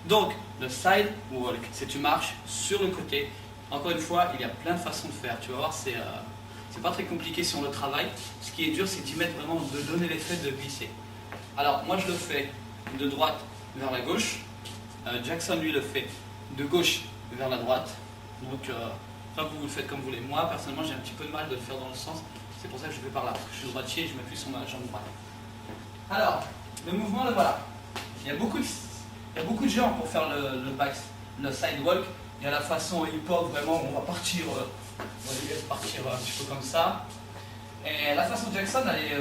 Donc, le side walk, c'est tu marches sur le côté. Encore une fois, il y a plein de façons de faire. Tu vas voir, c'est pas très compliqué si on le travaille. Ce qui est dur, c'est d'y mettre vraiment, de donner l'effet de glisser. Alors, moi, je le fais de droite vers la gauche. Jackson, lui, le fait de gauche vers la droite. Donc, vous le faites comme vous voulez. Moi, personnellement, j'ai un petit peu de mal de le faire dans le sens. C'est pour ça que je fais par là. Je suis droitier et je m'appuie sur ma jambe droite. Alors, le mouvement, le voilà. Il y a beaucoup de gens pour faire le side walk. Il y a la façon hip-hop, vraiment, on va partir un petit peu comme ça. Et la façon Jackson, elle est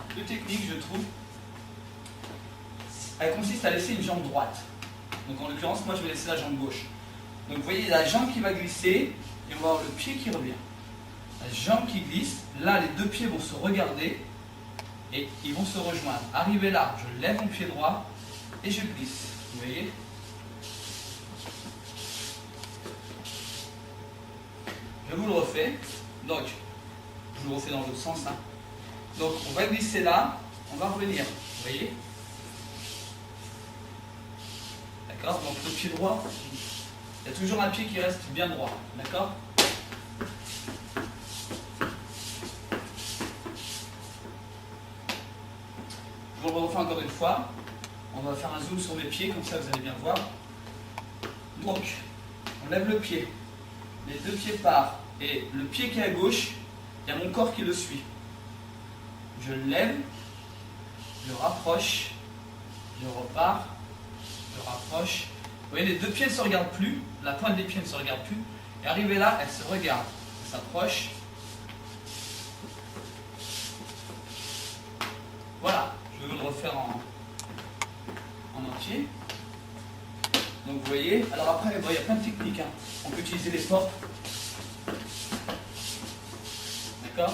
plus technique, je trouve. Elle consiste à laisser une jambe droite. Donc en l'occurrence, moi je vais laisser la jambe gauche. Donc vous voyez la jambe qui va glisser et on va avoir le pied qui revient. La jambe qui glisse, là les deux pieds vont se regarder et ils vont se rejoindre. Arrivé là, je lève mon pied droit et je glisse. Vous voyez ? Je vous le refais. Donc, je vous le refais dans l'autre sens. Hein. Donc, on va glisser là, on va revenir. Vous voyez ? D'accord ? Donc, le pied droit, il y a toujours un pied qui reste bien droit. D'accord ? Je vous le refais encore une fois. On va faire un zoom sur mes pieds, comme ça vous allez bien voir. Donc, on lève le pied. Les deux pieds partent. Et le pied qui est à gauche, il y a mon corps qui le suit. Je lève, je rapproche, je repars, je rapproche. Vous voyez, les deux pieds ne se regardent plus, la pointe des pieds ne se regarde plus. Et arrivé là, elle se regarde, elle s'approche. Voilà, je vais vous le refaire en entier. Donc vous voyez, alors après, il y a plein de techniques. Hein. On peut utiliser les portes. D'accord ?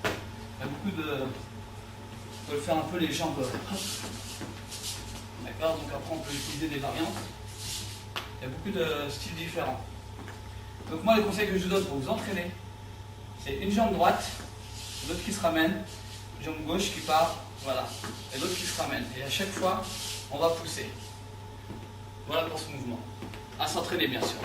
Il y a beaucoup de... On peut faire un peu les jambes. D'accord ? Donc après, on peut utiliser des variantes. Il y a beaucoup de styles différents. Donc moi, le conseil que je vous donne pour vous entraîner, c'est une jambe droite, l'autre qui se ramène, une jambe gauche qui part, voilà, et l'autre qui se ramène. Et à chaque fois, on va pousser. Voilà pour ce mouvement. À s'entraîner, bien sûr.